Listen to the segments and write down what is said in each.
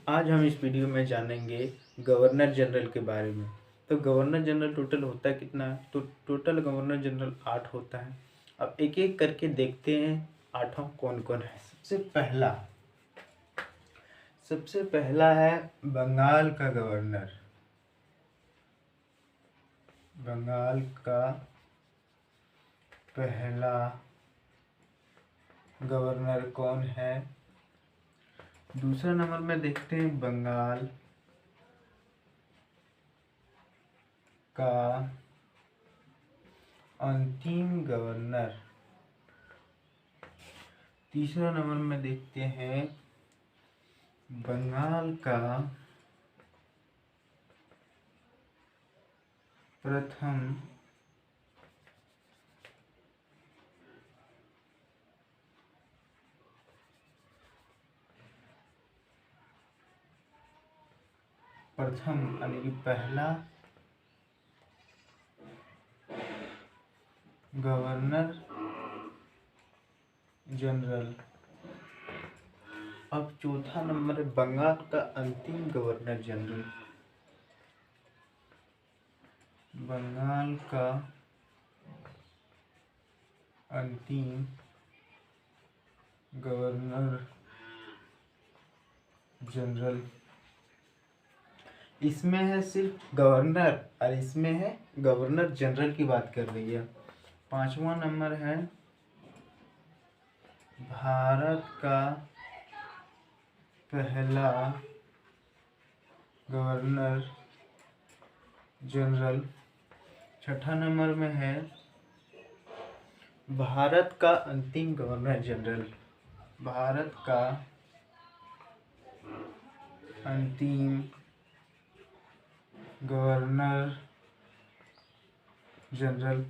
आज हम इस वीडियो में जानेंगे गवर्नर जनरल के बारे में। तो गवर्नर जनरल टोटल होता है कितना है? तो टोटल गवर्नर जनरल 8 होता है। अब एक एक करके देखते हैं आठों कौन कौन है। सबसे पहला है बंगाल का गवर्नर। बंगाल का पहला गवर्नर कौन है? दूसरा नंबर में देखते हैं बंगाल का अंतिम गवर्नर। तीसरा नंबर में देखते हैं बंगाल का प्रथम यानी कि पहला गवर्नर जनरल। अब चौथा नंबर है बंगाल का अंतिम गवर्नर जनरल। बंगाल का अंतिम गवर्नर जनरल। इसमें है सिर्फ गवर्नर और इसमें है गवर्नर जनरल की बात कर रही है। पांचवा नंबर है भारत का पहला गवर्नर जनरल। छठा नंबर में है भारत का अंतिम गवर्नर जनरल। भारत का अंतिम गवर्नर जनरल।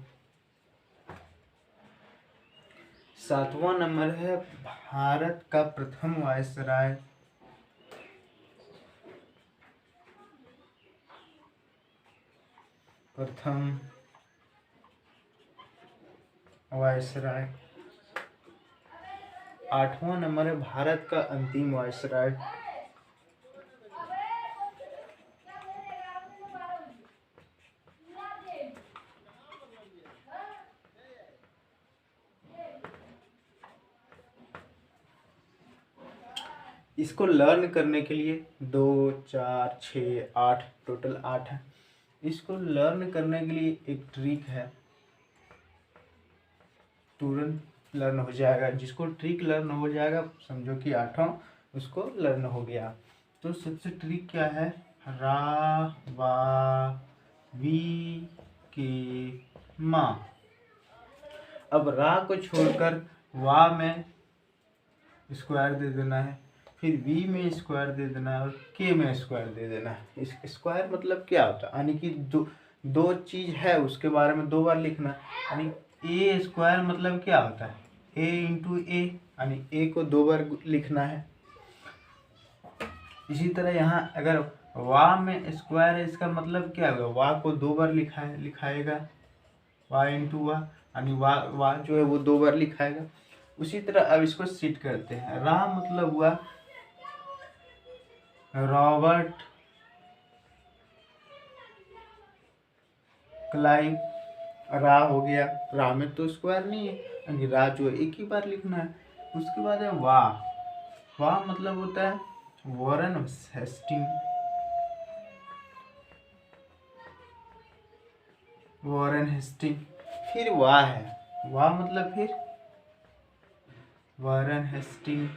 सातवां नंबर है भारत का प्रथम वायसराय। प्रथम वायसराय। आठवां नंबर है भारत का अंतिम वायसराय। इसको लर्न करने के लिए 2, 4, 6, 8 टोटल 8 है। इसको लर्न करने के लिए एक ट्रिक है, तुरंत लर्न हो जाएगा। जिसको ट्रिक लर्न हो जाएगा समझो कि आठों उसको लर्न हो गया। तो सबसे ट्रिक क्या है? रा वा वी के मा। अब रा को छोड़कर वा में स्क्वायर दे देना है, फिर वी में स्क्वायर दे देना है और के में स्क्वायर दे देना है। इस स्क्वायर मतलब क्या होता है? यानी कि दो चीज है उसके बारे में 2 बार लिखना है। यानी ए स्क्वायर मतलब क्या होता है? ए इंटू ए, यानी ए को 2 बार लिखना है। इसी तरह यहाँ अगर वा में स्क्वायर है, इसका मतलब क्या होगा? वा को 2 बार लिखाएगा, वा इंटू वा, यानी वा जो है वो 2 बार लिखाएगा। उसी तरह अब इसको सीट करते हैं। रा मतलब हुआ रॉबर्ट क्लाइव। रा हो गया, रा में तो स्क्वायर नहीं है, यानी रा जो है एक ही बार लिखना है। उसके बाद है वाह। वाह मतलब होता है वॉरेन हेस्टिंग। Warren Hasting. फिर वाह है, वाह मतलब फिर वॉरेन हेस्टिंग।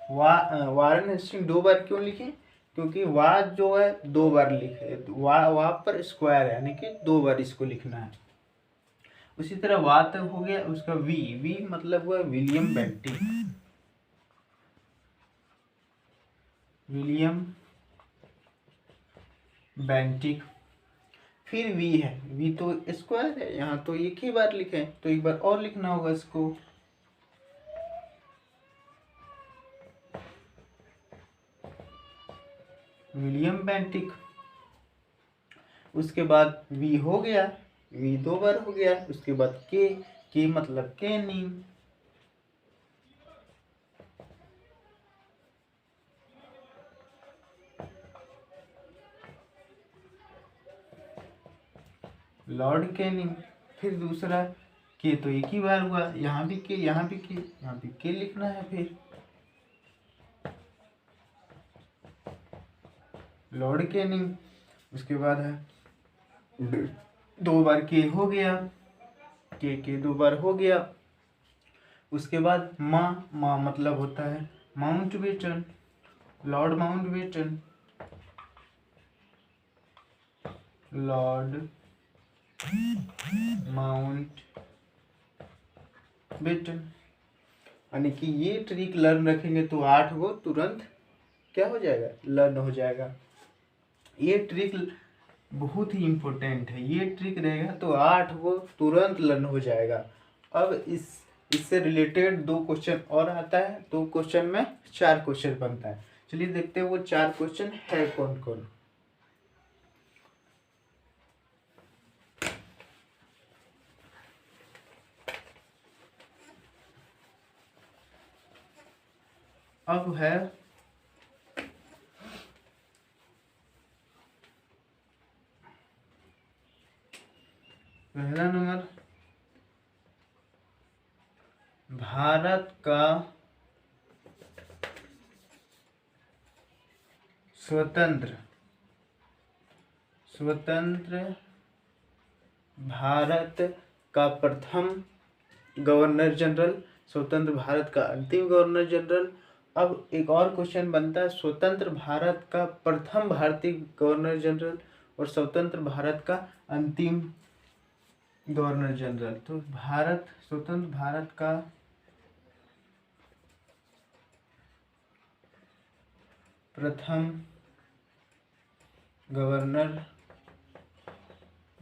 वॉरेन हेस्टिंग 2 बार क्यों लिखे? क्योंकि वाह जो है 2 बार लिखे, वाह पर स्क्वायर है, यानी कि 2 बार इसको लिखना है। उसी तरह वाह तक हो गया। उसका वी मतलब हुआ विलियम बेंटिक। William Bentinck. फिर वी है, वी तो स्क्वायर है, यहाँ तो एक ही बार लिखे, तो एक बार और लिखना होगा इसको। William Bentinck. उसके बाद वी हो गया, वी 2 बार हो गया। उसके बाद के मतलब केनी। Lord Canning. फिर दूसरा के तो एक ही बार हुआ, यहाँ भी के, यहाँ भी के, यहाँ भी के लिखना है। फिर लॉर्ड कैनिंग, उसके बाद है 2 बार के हो गया, के 2 बार हो गया। उसके बाद माँ मतलब होता है Mountbatten, Lord Mountbatten, Lord Mountbatten. यानी कि ये ट्रिक लर्न रखेंगे तो 8 गो तुरंत क्या हो जाएगा, लर्न हो जाएगा। ये ट्रिक बहुत ही इम्पोर्टेंट है, ये ट्रिक रहेगा तो 8 गो तुरंत लर्न हो जाएगा। अब इससे रिलेटेड 2 क्वेश्चन और आता है, 2 क्वेश्चन में 4 क्वेश्चन बनता है। चलिए देखते हैं वो 4 क्वेश्चन है कौन कौन। अब है पहला नंबर, भारत का स्वतंत्र भारत का प्रथम गवर्नर जनरल, स्वतंत्र भारत का अंतिम गवर्नर जनरल। अब एक और क्वेश्चन बनता है, स्वतंत्र भारत का प्रथम भारतीय गवर्नर जनरल और स्वतंत्र भारत का अंतिम गवर्नर जनरल। तो स्वतंत्र भारत का प्रथम गवर्नर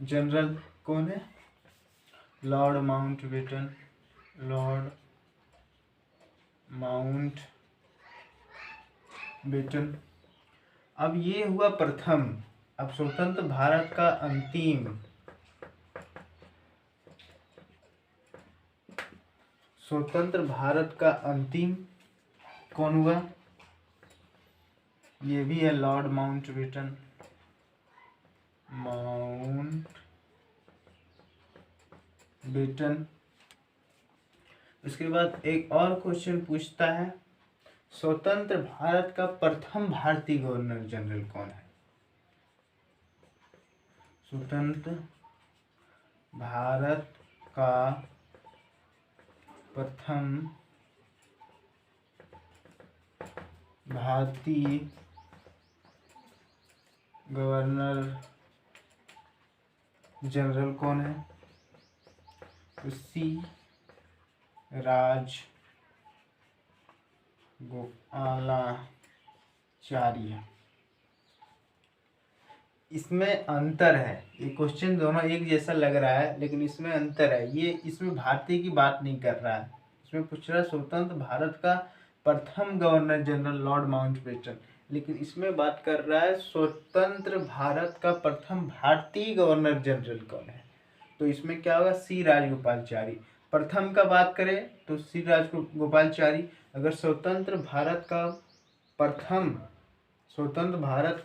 जनरल कौन है, लॉर्ड माउंटबेटन, लॉर्ड माउंटबेटन। अब ये हुआ प्रथम। अब स्वतंत्र भारत का अंतिम, स्वतंत्र भारत का अंतिम कौन हुआ, ये भी है लॉर्ड माउंटबेटन, माउंटबेटन। उसके बाद एक और क्वेश्चन पूछता है, स्वतंत्र भारत का प्रथम भारतीय गवर्नर जनरल कौन है, स्वतंत्र भारत का प्रथम भारतीय गवर्नर जनरल कौन है, सी राजगोपालाचारी। इसमें अंतर है, ये क्वेश्चन दोनों एक जैसा लग रहा है लेकिन इसमें अंतर है। ये इसमें भारतीय की बात नहीं कर रहा है, इसमें पूछ रहा है स्वतंत्र भारत का प्रथम गवर्नर जनरल लॉर्ड माउंटबेटन, लेकिन इसमें बात कर रहा है स्वतंत्र भारत का प्रथम भारतीय गवर्नर जनरल कौन है। तो इसमें क्या होगा, सी राजगोपालाचारी। प्रथम का बात करें तो सी राजगोपालाचारी। अगर स्वतंत्र भारत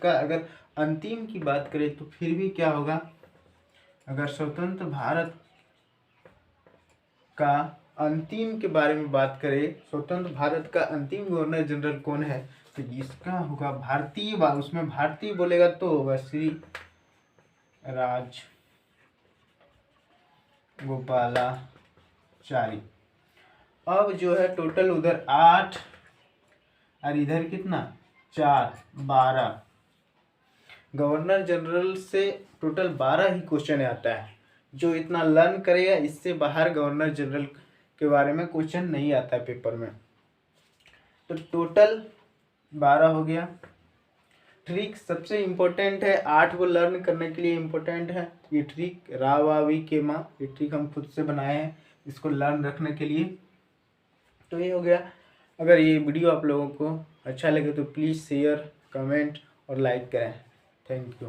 का अगर अंतिम की बात करें तो फिर भी क्या होगा, अगर स्वतंत्र भारत का अंतिम के बारे में बात करें, स्वतंत्र भारत का अंतिम गवर्नर जनरल कौन है, तो इसका होगा भारतीय, उसमें भारतीय बोलेगा तो होगा श्री राजगोपालाचारी। अब जो है टोटल उधर 8 और इधर कितना 4, 12। गवर्नर जनरल से टोटल 12 ही क्वेश्चन आता है। जो इतना लर्न करेगा इससे बाहर गवर्नर जनरल के बारे में क्वेश्चन नहीं आता है पेपर में। तो टोटल 12 हो गया। ट्रिक सबसे इम्पोर्टेंट है, 8 को लर्न करने के लिए इम्पोर्टेंट है ये ट्रिक, रा वा वी के माँ। ये ट्रिक हम खुद से बनाए हैं इसको लर्न रखने के लिए। तो ये हो गया। अगर ये वीडियो आप लोगों को अच्छा लगे तो प्लीज़ शेयर, कमेंट और लाइक करें। Thank you.